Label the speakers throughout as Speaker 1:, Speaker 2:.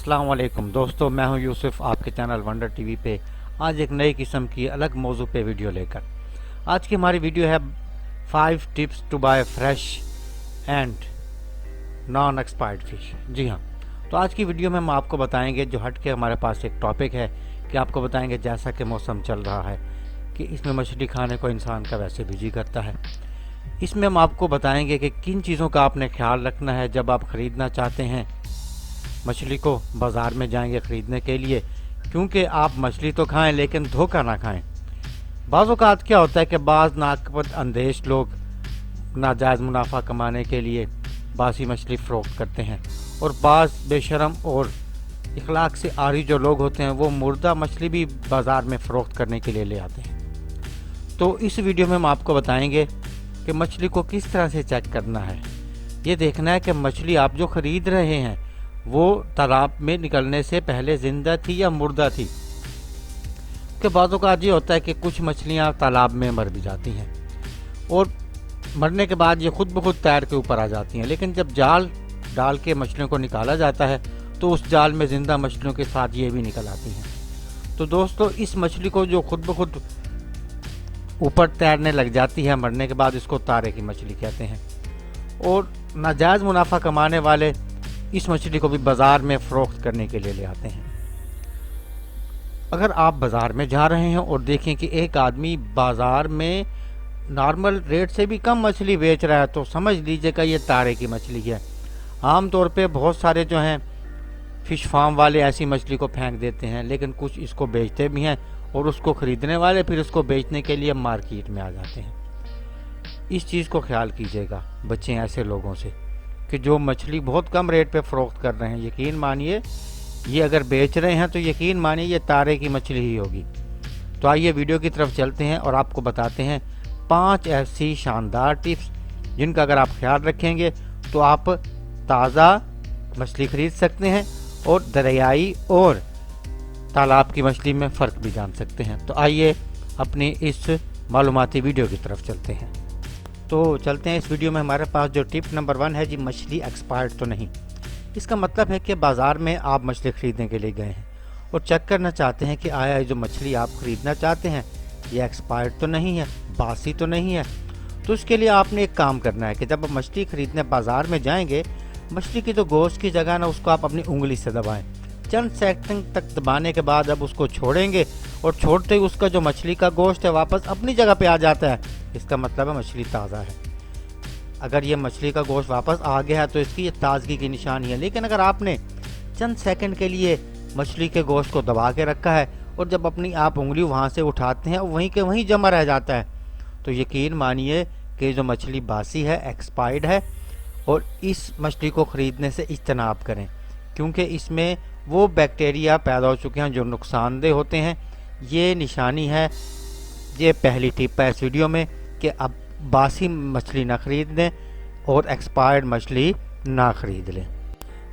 Speaker 1: अस्सलाम वालेकुम दोस्तों, मैं हूं यूसुफ आपके चैनल वंडर टीवी पे आज एक नई किस्म की अलग मौजू पे वीडियो लेकर। आज की हमारी वीडियो है 5 tips to buy fresh and non expired fish. जी हाँ, तो आज की वीडियो में हम आपको बताएंगे, जो हट के हमारे पास एक टॉपिक है कि आपको बताएंगे जैसा कि मौसम चल रहा है कि इसमें मछली खाने को इंसान का वैसे भी जी करता है। इसमें हम आपको बताएंगे कि किन चीज़ों का आपने ख्याल रखना है जब आप ख़रीदना चाहते हैं मछली को, बाज़ार में जाएंगे ख़रीदने के लिए, क्योंकि आप मछली तो खाएं लेकिन धोखा ना खाएं। बाज़ औक़ात क्या होता है कि बाज़ नाकबद अंदेश लोग नाजायज़ मुनाफा कमाने के लिए बासी मछली फ़रोख्त करते हैं, और बाज़ बेशरम और इखलाक से आरी जो लोग होते हैं वो मुर्दा मछली भी बाज़ार में फ़रोख्त करने के लिए ले आते हैं। तो इस वीडियो में हम आपको बताएंगे कि मछली को किस तरह से चेक करना है। ये देखना है कि मछली आप जो ख़रीद रहे हैं वो तालाब में निकलने से पहले ज़िंदा थी या मुर्दा थी। के बातों का ये होता है कि कुछ मछलियाँ तालाब में मर भी जाती हैं और मरने के बाद ये खुद ब खुद तैर के ऊपर आ जाती हैं, लेकिन जब जाल डाल के मछलियों को निकाला जाता है तो उस जाल में ज़िंदा मछलियों के साथ ये भी निकल आती हैं। तो दोस्तों, इस मछली को जो खुद ब खुद ऊपर तैरने लग जाती है मरने के बाद, इसको तारे की मछली कहते हैं। और नाजायज़ मुनाफा कमाने वाले इस मछली को भी बाज़ार में फ़रोख्त करने के लिए ले आते हैं। अगर आप बाज़ार में जा रहे हैं और देखें कि एक आदमी बाज़ार में नॉर्मल रेट से भी कम मछली बेच रहा है तो समझ लीजिएगा ये तारे की मछली है। आम तौर पे बहुत सारे जो हैं फ़िश फार्म वाले ऐसी मछली को फेंक देते हैं, लेकिन कुछ इसको बेचते भी हैं और उसको ख़रीदने वाले फिर उसको बेचने के लिए मार्केट में आ जाते हैं। इस चीज़ को ख्याल कीजिएगा, बच्चें ऐसे लोगों से कि जो मछली बहुत कम रेट पे फ़रोख्त कर रहे हैं। यकीन मानिए ये अगर बेच रहे हैं तो यकीन मानिए ये तारे की मछली ही होगी। तो आइए वीडियो की तरफ चलते हैं और आपको बताते हैं 5 ऐसी शानदार टिप्स जिनका अगर आप ख्याल रखेंगे तो आप ताज़ा मछली ख़रीद सकते हैं और दरियाई और तालाब की मछली में फ़र्क भी जान सकते हैं। तो आइए अपनी इस मालूमाती वीडियो की तरफ चलते हैं। तो चलते हैं इस वीडियो में। हमारे पास जो टिप नंबर 1 है जी, मछली एक्सपायर्ड तो नहीं। इसका मतलब है कि बाज़ार में आप मछली ख़रीदने के लिए गए हैं और चेक करना चाहते हैं कि आया ये जो मछली आप ख़रीदना चाहते हैं ये एक्सपायर्ड तो नहीं है, बासी तो नहीं है। तो उसके लिए आपने एक काम करना है कि जब आप मछली ख़रीदने बाज़ार में जाएंगे, मछली की जो गोश्त की जगह ना उसको आप अपनी उंगली से दबाएँ। चंद सेकंड तक दबाने के बाद अब उसको छोड़ेंगे और छोड़ते ही उसका जो मछली का गोश्त है वापस अपनी जगह पे आ जाता है। इसका मतलब है मछली ताज़ा है। अगर ये मछली का गोश्त वापस आ गया है तो इसकी ये ताज़गी की निशानी है। लेकिन अगर आपने चंद सेकंड के लिए मछली के गोश्त को दबा के रखा है और जब अपनी आप उंगली वहाँ से उठाते हैं वहीं के वहीं जमा रह जाता है, तो यकीन मानिए कि जो मछली बासी है, एक्सपायर्ड है। और इस मछली को ख़रीदने से इज्तनाब करें, क्योंकि इसमें वो बैक्टीरिया पैदा हो चुके हैं जो नुकसानदेह होते हैं। ये निशानी है, ये पहली टिप है इस वीडियो में कि अब बासी मछली ना ख़रीद लें और एक्सपायर्ड मछली ना ख़रीद लें।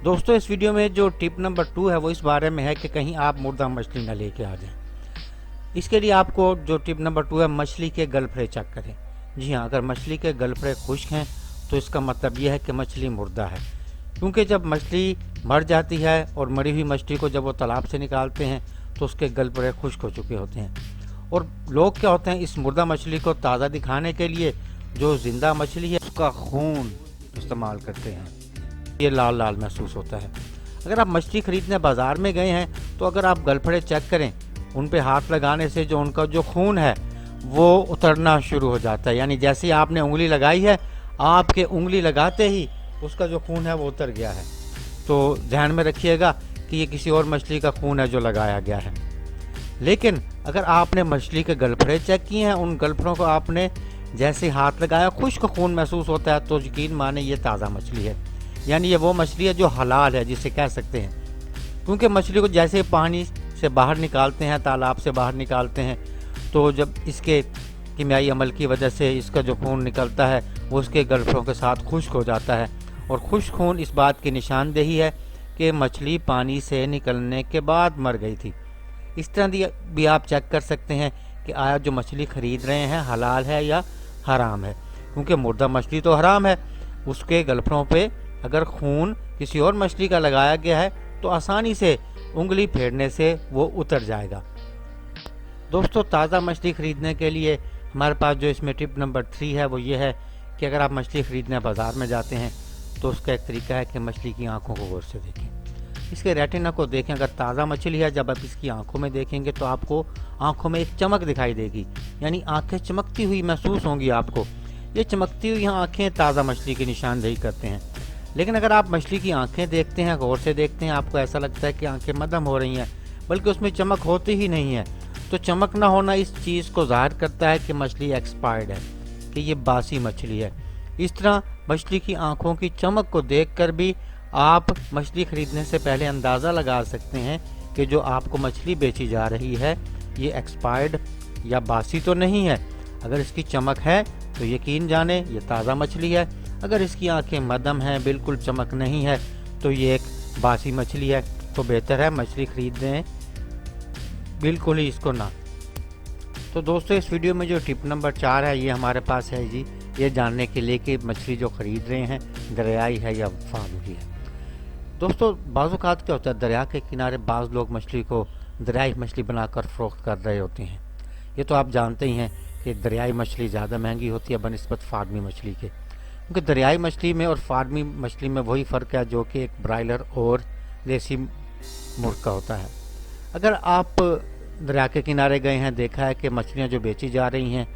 Speaker 1: दोस्तों, इस वीडियो में जो टिप नंबर 2 है वो इस बारे में है कि कहीं आप मुर्दा मछली ना लेके आ जाएं। इसके लिए आपको जो टिप नंबर 2 है, मछली के गलफड़े चेक करें। जी हाँ, अगर मछली के गलफड़े खुश्क हैं तो इसका मतलब ये है कि मछली मुर्दा है, क्योंकि जब मछली मर जाती है और मरी हुई मछली को जब वो तालाब से निकालते हैं तो उसके गलफड़े खुश्क हो चुके होते हैं। और लोग क्या होते हैं, इस मुर्दा मछली को ताज़ा दिखाने के लिए जो ज़िंदा मछली है उसका खून इस्तेमाल करते हैं। ये लाल लाल महसूस होता है। अगर आप मछली ख़रीदने बाज़ार में गए हैं तो अगर आप गलफड़े चेक करें, उन पे हाथ लगाने से जो उनका जो खून है वो उतरना शुरू हो जाता है। यानी जैसे ही आपने उंगली लगाई है, आपके उंगली लगाते ही उसका जो खून है वो उतर गया है। तो ध्यान में रखिएगा कि ये किसी और मछली का खून है जो लगाया गया है। लेकिन अगर आपने मछली के गलफड़े चेक किए हैं, उन गलफड़ों को आपने जैसे हाथ लगाया खुश्क खून महसूस होता है, तो यकीन माने ये ताज़ा मछली है। यानी ये वो मछली है जो हलाल है जिसे कह सकते हैं, क्योंकि मछली को जैसे पानी से बाहर निकालते हैं, तालाब से बाहर निकालते हैं, तो जब इसके कीमियाई अमल की वजह से इसका जो खून निकलता है वो उसके गलफड़ों के साथ खुश्क हो जाता है। और खुश्क खून इस बात की निशानदेही है कि मछली पानी से निकलने के बाद मर गई थी। इस तरह भी आप चेक कर सकते हैं कि आया जो मछली ख़रीद रहे हैं हलाल है या हराम है, क्योंकि मुर्दा मछली तो हराम है। उसके गलफड़ों पे अगर खून किसी और मछली का लगाया गया है तो आसानी से उंगली फेरने से वो उतर जाएगा। दोस्तों, ताज़ा मछली ख़रीदने के लिए हमारे पास जो इसमें टिप नंबर 3 है वो ये है कि अगर आप मछली ख़रीदने बाज़ार में जाते हैं तो उसका एक तरीका है कि मछली की आंखों को गौर से देखें, इसके रेटिना को देखें। अगर ताज़ा मछली है, जब आप इसकी आंखों में देखेंगे तो आपको आंखों में एक चमक दिखाई देगी, यानी आंखें चमकती हुई महसूस होंगी आपको। ये चमकती हुई आंखें ताज़ा मछली की निशानदेही करते हैं। लेकिन अगर आप मछली की आंखें देखते हैं, गौर से देखते हैं, आपको ऐसा लगता है कि आंखें मद्धम हो रही हैं, बल्कि उसमें चमक होती ही नहीं है, तो चमक ना होना इस चीज़ को ज़ाहिर करता है कि मछली एक्सपायर्ड है, कि ये बासी मछली है। इस तरह मछली की आंखों की चमक को देखकर भी आप मछली खरीदने से पहले अंदाज़ा लगा सकते हैं कि जो आपको मछली बेची जा रही है ये एक्सपायर्ड या बासी तो नहीं है। अगर इसकी चमक है तो यकीन जाने ये ताज़ा मछली है। अगर इसकी आंखें मद्धम हैं, बिल्कुल चमक नहीं है, तो ये एक बासी मछली है। तो बेहतर है मछली खरीदें बिल्कुल ही इसको ना। तो दोस्तों, इस वीडियो में जो टिप नंबर 4 है ये हमारे पास है जी, ये जानने के लिए कि मछली जो ख़रीद रहे हैं दरियाई है या फार्मी है। दोस्तों, बाज़ औक़ात क्या होता है, दरिया के किनारे बाज़ लोग मछली को दरियाई मछली बनाकर फ़रोख्त कर रहे होते हैं। ये तो आप जानते ही हैं कि दरियाई मछली ज़्यादा महंगी होती है बनिस्बत फार्मी मछली के, क्योंकि दरियाई मछली में और फार्मी मछली में वही फ़र्क है जो कि एक ब्रायलर और देसी मुर्ग का होता है। अगर आप दरिया के किनारे गए हैं, देखा है कि मछलियाँ जो बेची जा रही हैं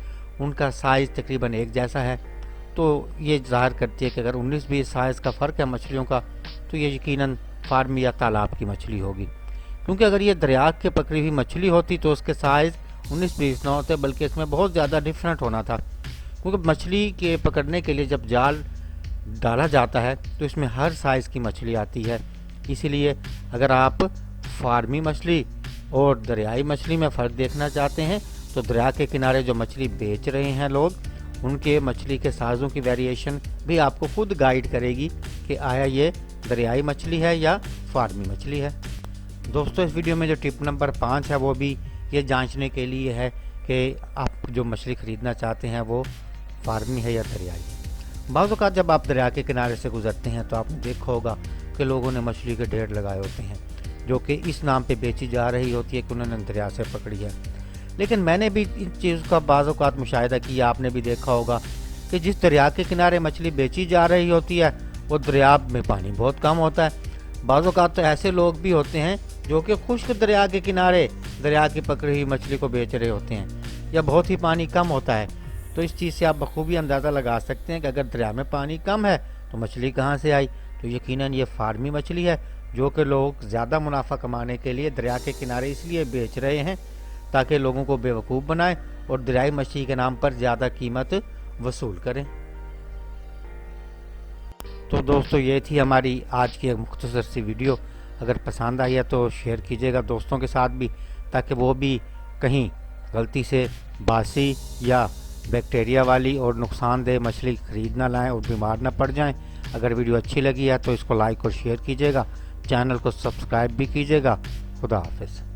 Speaker 1: उनका साइज़ तकरीबन एक जैसा है, तो ये ज़ाहिर करती है कि अगर 19-20 साइज़ का फ़र्क है मछलियों का, तो ये यकीनन फार्मी या तालाब की मछली होगी। क्योंकि अगर ये दरिया के पकड़ी हुई मछली होती तो उसके साइज़ 19-20 ना होते, बल्कि इसमें बहुत ज़्यादा डिफरेंट होना था। क्योंकि मछली के पकड़ने के लिए जब जाल डाला जाता है तो इसमें हर साइज़ की मछली आती है। इसीलिए अगर आप फार्मी मछली और दरियाई मछली में फ़र्क देखना चाहते हैं तो दरिया के किनारे जो मछली बेच रहे हैं लोग, उनके मछली के साइज़ों की वेरिएशन भी आपको खुद गाइड करेगी कि आया ये दरियाई मछली है या फार्मी मछली है। दोस्तों, इस वीडियो में जो टिप नंबर 5 है वो भी ये जांचने के लिए है कि आप जो मछली ख़रीदना चाहते हैं वो फार्मी है या दरियाई है। बाज़ औक़ात जब आप दरिया के किनारे से गुज़रते हैं तो आपने देखा होगा कि लोगों ने मछली के ढेर लगाए होते हैं जो कि इस नाम पे बेची जा रही होती है कि उन्होंने दरिया से पकड़ी है। लेकिन मैंने भी इन चीज़ों का बाज़ औक़ात मुशाहिदा किया, आपने भी देखा होगा कि जिस दरिया के किनारे मछली बेची जा रही होती है वो दरिया में पानी बहुत कम होता है। बाज़ औक़ात तो ऐसे लोग भी होते हैं जो कि खुश्क दरिया के किनारे दरिया की पकड़ी हुई मछली को बेच रहे होते हैं, या बहुत ही पानी कम होता है। तो इस चीज़ से आप बखूबी अंदाज़ा लगा सकते हैं कि अगर दरिया में पानी कम है तो मछली कहाँ से आई। तो यकीनन ये फार्मी मछली है जो कि लोग ज़्यादा मुनाफा कमाने के लिए दरिया के किनारे इसलिए बेच रहे हैं ताकि लोगों को बेवकूफ़ बनाएं और दरियाई मछली के नाम पर ज़्यादा कीमत वसूल करें। तो दोस्तों, ये थी हमारी आज की एक मुख्तसर सी वीडियो। अगर पसंद आई है तो शेयर कीजिएगा दोस्तों के साथ भी, ताकि वो भी कहीं गलती से बासी या बैक्टीरिया वाली और नुकसानदेह मछली खरीद ना लाएँ और बीमार ना पड़ जाएं। अगर वीडियो अच्छी लगी है तो इसको लाइक और शेयर कीजिएगा, चैनल को सब्सक्राइब भी कीजिएगा। खुदा हाफिज़।